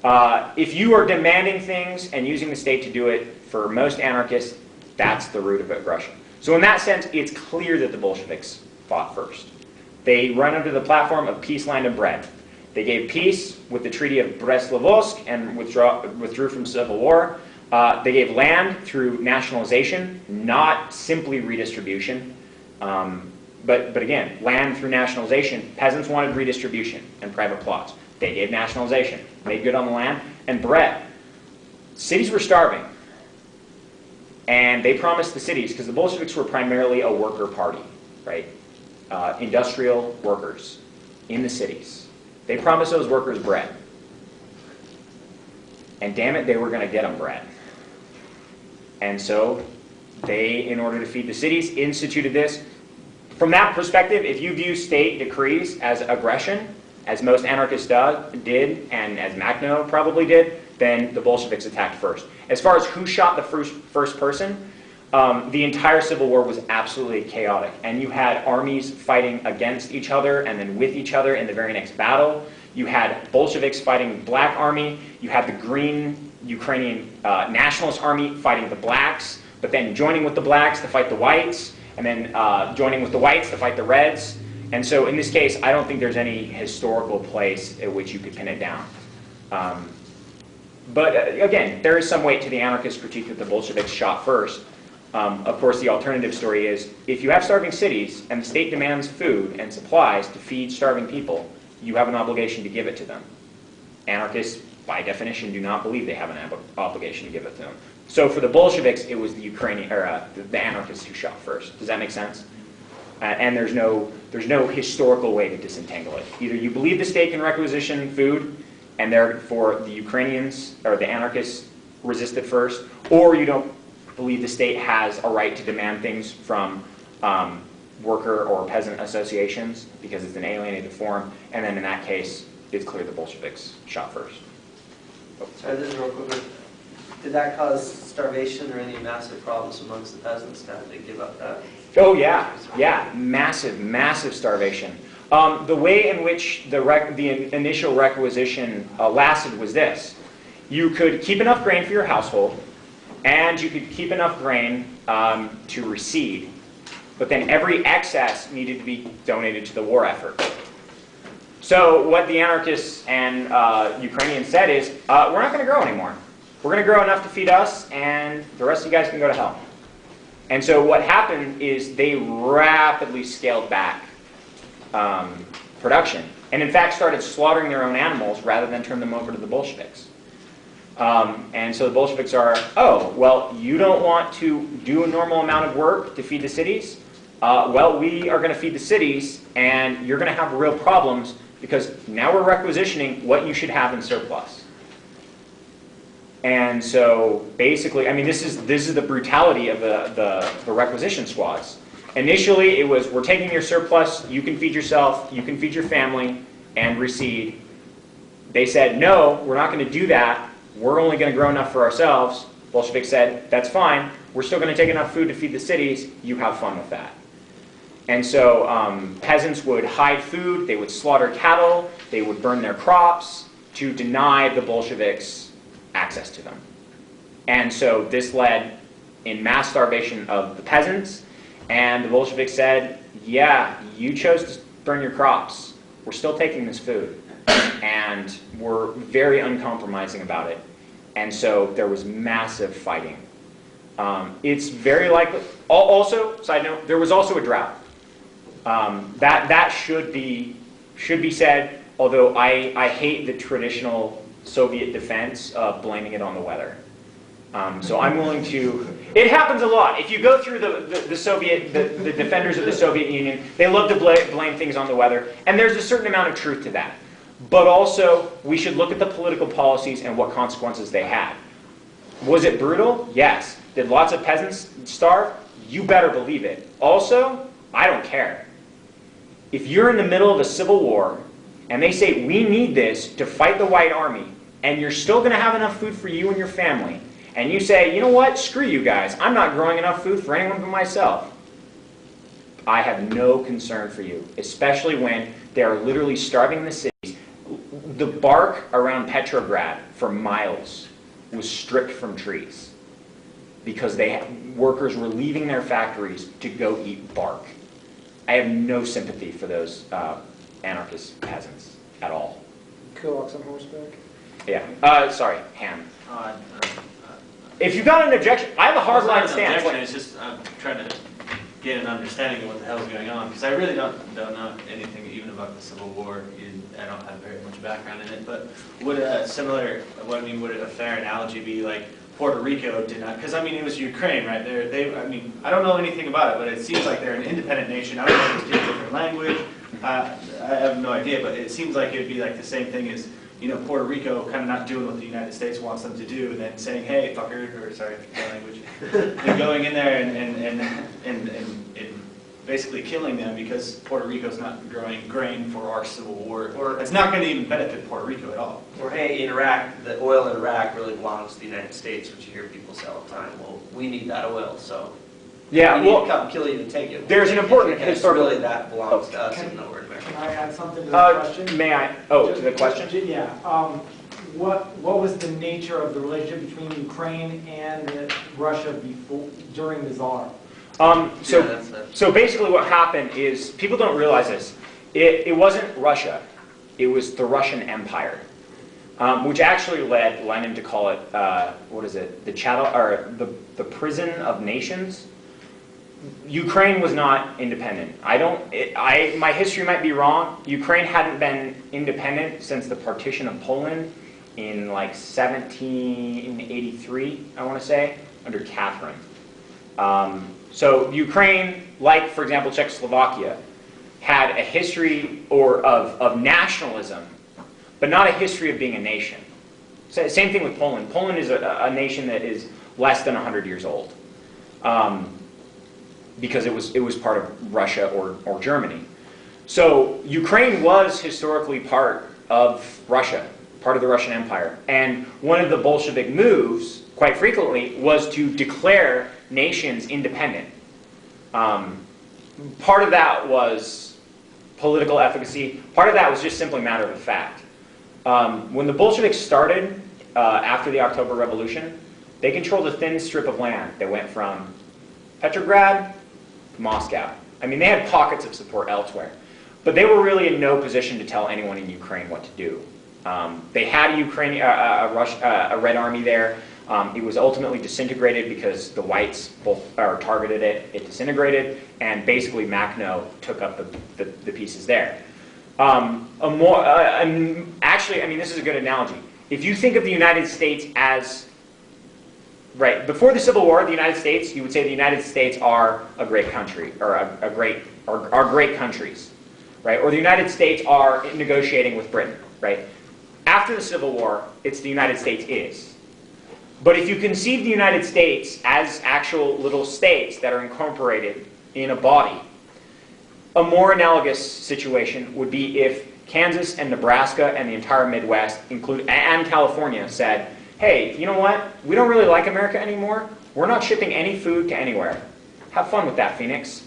If you are demanding things and using the state to do it, for most anarchists, that's the root of aggression. So in that sense, it's clear that the Bolsheviks fought first. They run under the platform of peace, land, and bread. They gave peace with the Treaty of Brest-Litovsk and withdrew from civil war. They gave land through nationalization, not simply redistribution. But again, land through nationalization. Peasants wanted redistribution and private plots. They gave nationalization, made good on the land, and bread. Cities were starving. And they promised the cities, because the Bolsheviks were primarily a worker party, right? Industrial workers in the cities. They promised those workers bread. And damn it, they were going to get them bread. And so they, in order to feed the cities, instituted this. From that perspective, if you view state decrees as aggression, as most anarchists did, and as Makhno probably did, then the Bolsheviks attacked first. As far as who shot the first person, the entire Civil War was absolutely chaotic. And you had armies fighting against each other and then with each other in the very next battle. You had Bolsheviks fighting the Black Army. You had the Green Ukrainian Nationalist Army fighting the Blacks, but then joining with the Blacks to fight the Whites, and then joining with the Whites to fight the Reds. And so in this case, I don't think there's any historical place at which you could pin it down. But again, there is some weight to the anarchist critique that the Bolsheviks shot first. Of course, the alternative story is, if you have starving cities and the state demands food and supplies to feed starving people, you have an obligation to give it to them. Anarchists, by definition, do not believe they have an obligation to give it to them. So for the Bolsheviks, it was the Ukrainian, or the anarchists who shot first. Does that make sense? And there's no historical way to disentangle it. Either you believe the state can requisition food, and therefore the Ukrainians or the anarchists resisted first, or you don't believe the state has a right to demand things from worker or peasant associations because it's an alienated form, and then in that case, it's clear the Bolsheviks shot first. Sorry, this is real quick. Did that cause starvation or any massive problems amongst the peasants to have to give up that? Oh yeah, yeah, massive, massive starvation. The way in which the initial requisition lasted was this. You could keep enough grain for your household, and you could keep enough grain to reseed, but then every excess needed to be donated to the war effort. So what the anarchists and Ukrainians said is, we're not going to grow anymore. We're going to grow enough to feed us, and the rest of you guys can go to hell. And so what happened is they rapidly scaled back production, and in fact started slaughtering their own animals rather than turn them over to the Bolsheviks. And so the Bolsheviks are, oh, well, you don't want to do a normal amount of work to feed the cities? Well, we are going to feed the cities, and you're going to have real problems because now we're requisitioning what you should have in surplus. And so basically, I mean, this is the brutality of the requisition squads. Initially, it was, we're taking your surplus, you can feed yourself, you can feed your family, and reseed. They said, no, we're not going to do that. We're only going to grow enough for ourselves. Bolsheviks said, that's fine. We're still going to take enough food to feed the cities. You have fun with that. And so peasants would hide food, they would slaughter cattle, they would burn their crops to deny the Bolsheviks access to them. And so this led in mass starvation of the peasants, and the Bolsheviks said, yeah, you chose to burn your crops. We're still taking this food. And we're very uncompromising about it. And so there was massive fighting. It's very likely, also, side note, there was also a drought. That should be said, although I hate the traditional Soviet defense of blaming it on the weather. So I'm willing to, it happens a lot. If you go through the defenders of the Soviet Union, they love to blame things on the weather, and there's a certain amount of truth to that. But also, we should look at the political policies and what consequences they had. Was it brutal? Yes. Did lots of peasants starve? You better believe it. Also, I don't care. If you're in the middle of a civil war, and they say, we need this to fight the White Army, and you're still going to have enough food for you and your family, and you say, you know what, screw you guys, I'm not growing enough food for anyone but myself, I have no concern for you, especially when they are literally starving the cities. The bark around Petrograd for miles was stripped from trees because workers were leaving their factories to go eat bark. I have no sympathy for those anarchist peasants at all. Kulaks on horseback. Yeah. Sorry, hand. If you've got an objection, I have a hard line stance. It's just I'm trying to get an understanding of what the hell's going on because I really don't know anything even about the Civil War. I don't have very much background in it, but would a fair analogy be like Puerto Rico did not? Because I mean, it was Ukraine, right? I mean, I don't know anything about it, but it seems like they're an independent nation. I don't know if they speak a different language. I have no idea, but it seems like it'd be like the same thing as, you know, Puerto Rico kind of not doing what the United States wants them to do, and then saying, "Hey, fucker," or sorry, my language, and going in there and basically killing them because Puerto Rico's not growing grain for our civil war. Or it's not going to even benefit Puerto Rico at all. Or hey, in Iraq, the oil in Iraq really belongs to the United States, which you hear people say all the time. Well, we need that oil, so Yeah, We need well, to come kill you to take it. there's an important And it's historical- really that belongs to us and nowhere to Can I add something to that question? may I? Oh, to the question? Yeah. What was the nature of the relationship between Ukraine and Russia during the Tsar? So basically what happened is, people don't realize this, it wasn't Russia, it was the Russian Empire, which actually led Lenin to call it, what is it, the prison of nations. Ukraine was not independent. My history might be wrong. Ukraine hadn't been independent since the partition of Poland in like 1783, I want to say, under Catherine. So Ukraine, like for example Czechoslovakia, had a history of nationalism, but not a history of being a nation. So, same thing with Poland. Poland is a nation that is less than 100 years old, because it was part of Russia or Germany. So Ukraine was historically part of Russia, part of the Russian Empire. And one of the Bolshevik moves, quite frequently, was to declare nations independent. Part of that was political efficacy. Part of that was just simply a matter of fact. When the Bolsheviks started after the October Revolution, they controlled a thin strip of land that went from Petrograd to Moscow. I mean, they had pockets of support elsewhere, but they were really in no position to tell anyone in Ukraine what to do. They had a Red Army there. It was ultimately disintegrated because the whites targeted it. It disintegrated, and basically Makhno took up the pieces there. Actually, I mean, this is a good analogy. If you think of the United States as, right, before the Civil War, the United States, you would say the United States are a great country, or are great countries, right? Or the United States are negotiating with Britain, right? After the Civil War, it's the United States is. But if you conceive the United States as actual little states that are incorporated in a body, a more analogous situation would be if Kansas and Nebraska and the entire Midwest, and California, said, hey, you know what? We don't really like America anymore. We're not shipping any food to anywhere. Have fun with that, Phoenix.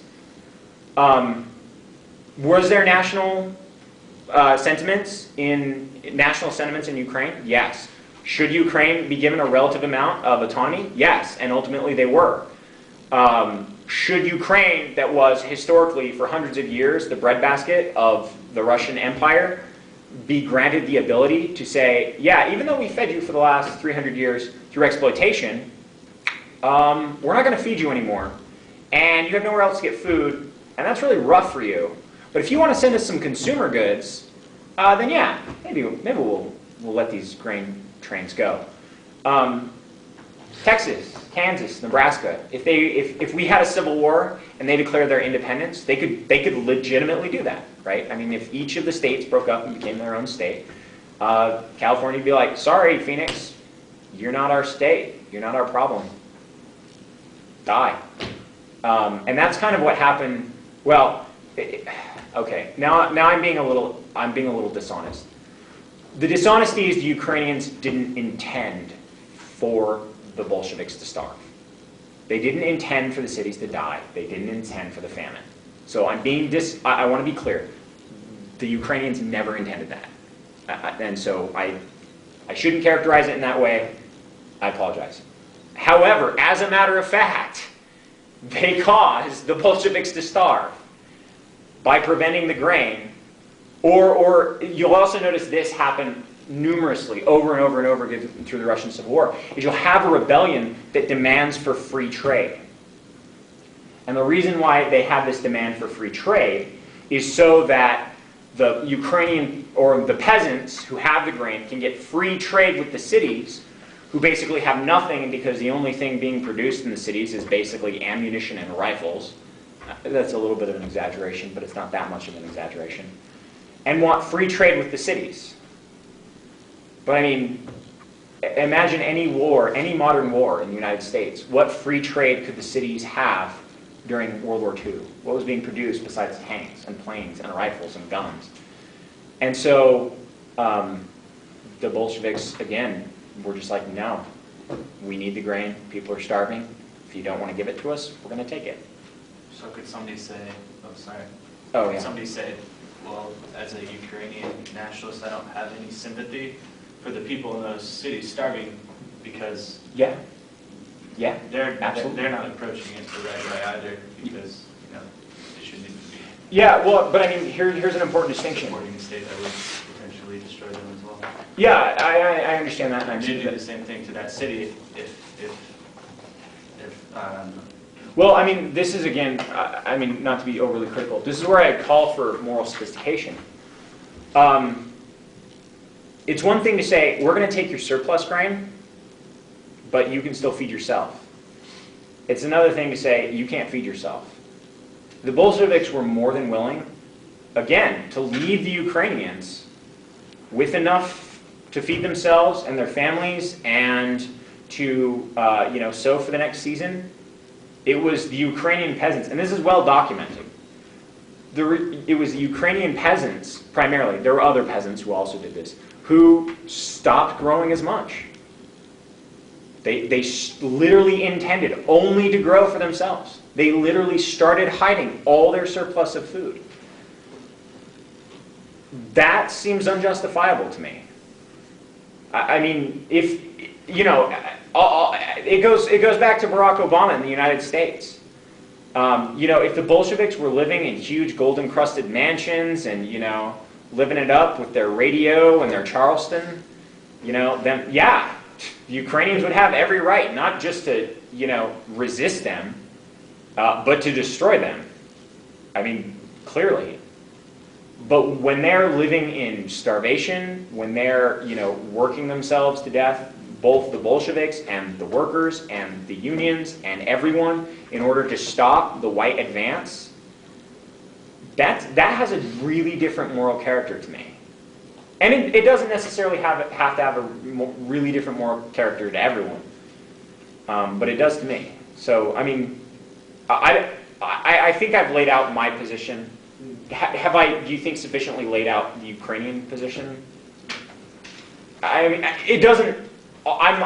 Was there national sentiments in Ukraine? Yes. Should Ukraine be given a relative amount of autonomy? Yes, and ultimately they were. Should Ukraine, that was historically for hundreds of years the breadbasket of the Russian Empire, be granted the ability to say, yeah, even though we fed you for the last 300 years through exploitation, we're not going to feed you anymore, and you have nowhere else to get food, and that's really rough for you. But if you want to send us some consumer goods, then yeah, maybe we'll let these grain trains go. Texas, Kansas, Nebraska. If we had a civil war and they declared their independence, they could legitimately do that, right? I mean, if each of the states broke up and became their own state, California would be like, sorry, Phoenix, you're not our state. You're not our problem. Die. And that's kind of what happened. Well, okay. Now I'm being a little dishonest. The dishonesty is the Ukrainians didn't intend for the Bolsheviks to starve. They didn't intend for the cities to die. They didn't intend for the famine. So I want to be clear. The Ukrainians never intended that. And so I shouldn't characterize it in that way. I apologize. However, as a matter of fact, they caused the Bolsheviks to starve by preventing the grain. Or you'll also notice this happen numerously over and over and over again through the Russian Civil War, is you'll have a rebellion that demands for free trade. And the reason why they have this demand for free trade is so that the Ukrainian, or the peasants who have the grain, can get free trade with the cities, who basically have nothing because the only thing being produced in the cities is basically ammunition and rifles. That's a little bit of an exaggeration, but it's not that much of an exaggeration. And want free trade with the cities. But I mean, imagine any war, any modern war in the United States. What free trade could the cities have during World War II? What was being produced besides tanks and planes and rifles and guns? And so the Bolsheviks, again, were just like, no, we need the grain. People are starving. If you don't want to give it to us, we're going to take it. So could somebody say, oh, sorry. Oh, Could yeah. somebody say, well, as a Ukrainian nationalist, I don't have any sympathy for the people in those cities starving because Yeah. Yeah. Absolutely. they're not approaching it the right way either because, it shouldn't even be Yeah, well, but I mean, here's an important distinction. supporting a state that would potentially destroy them as well. Yeah, I understand that, and I And you agree do with the that. same thing to that city if Well, I mean, this is, again, I mean, not to be overly critical, this is where I call for moral sophistication. It's one thing to say, we're going to take your surplus grain, but you can still feed yourself. It's another thing to say, you can't feed yourself. The Bolsheviks were more than willing, again, to leave the Ukrainians with enough to feed themselves and their families and to sow for the next season. It was the Ukrainian peasants, and this is well documented. It was the Ukrainian peasants, primarily, there were other peasants who also did this, who stopped growing as much. They literally intended only to grow for themselves. They literally started hiding all their surplus of food. That seems unjustifiable to me. I mean, if, it goes back to Barack Obama in the United States. If the Bolsheviks were living in huge gold-encrusted mansions and, living it up with their radio and their Charleston, then, yeah, the Ukrainians would have every right, not just to, resist them, but to destroy them. I mean, clearly. But when they're living in starvation, when they're, working themselves to death, both the Bolsheviks and the workers and the unions and everyone, in order to stop the white advance, that has a really different moral character to me. And it doesn't necessarily have to have a really different moral character to everyone, but it does to me. So, I mean, I think I've laid out my position. Have I, do you think, sufficiently laid out the Ukrainian position? I mean, it doesn't, I'm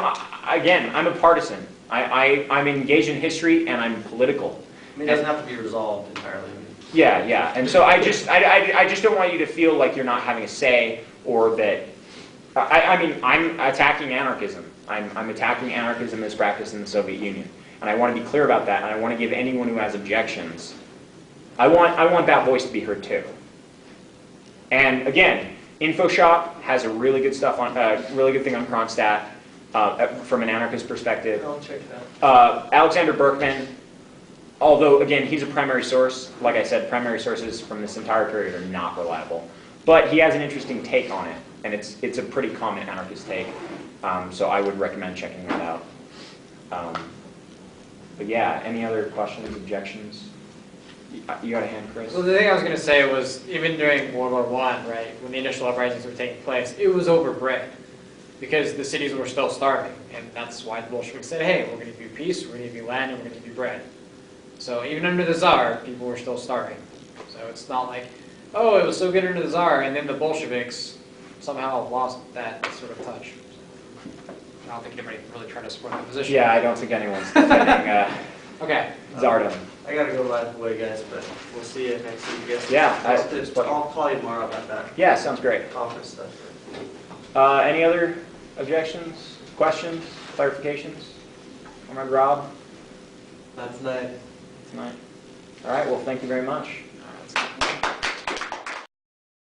a partisan. I'm engaged in history and I'm political. I mean, it doesn't have to be resolved entirely. Yeah. And so I just don't want you to feel like you're not having a say or that, I mean, I'm attacking anarchism. I'm attacking anarchism as practiced in the Soviet Union. And I want to be clear about that, and I want to give anyone who has objections, I want that voice to be heard too. And again, InfoShop has a really good really good thing on Kronstadt from an anarchist perspective. I'll check it out. Alexander Berkman, although again he's a primary source, like I said, primary sources from this entire period are not reliable. But he has an interesting take on it, and it's a pretty common anarchist take. So I would recommend checking that out. But yeah, any other questions, objections? You got a hand, Chris? Well, the thing I was going to say was, even during World War I, right, when the initial uprisings were taking place, it was over bread, because the cities were still starving, and that's why the Bolsheviks said, hey, we're going to give you peace, we're going to give you land, and we're going to give you bread. So even under the Tsar, people were still starving. So it's not like, oh, it was so good under the Tsar, and then the Bolsheviks somehow lost that sort of touch. I don't think anybody really tried to support that position. Yeah, I don't think anyone's defending Okay. Tsardom. I gotta go right away, guys, but we'll see you next week, I guess. Yeah, I'll call you tomorrow about that Yeah, sounds great. conference stuff. Any other objections, questions, clarifications? Comrade Rob, Not tonight. tonight? All right, well, thank you very much.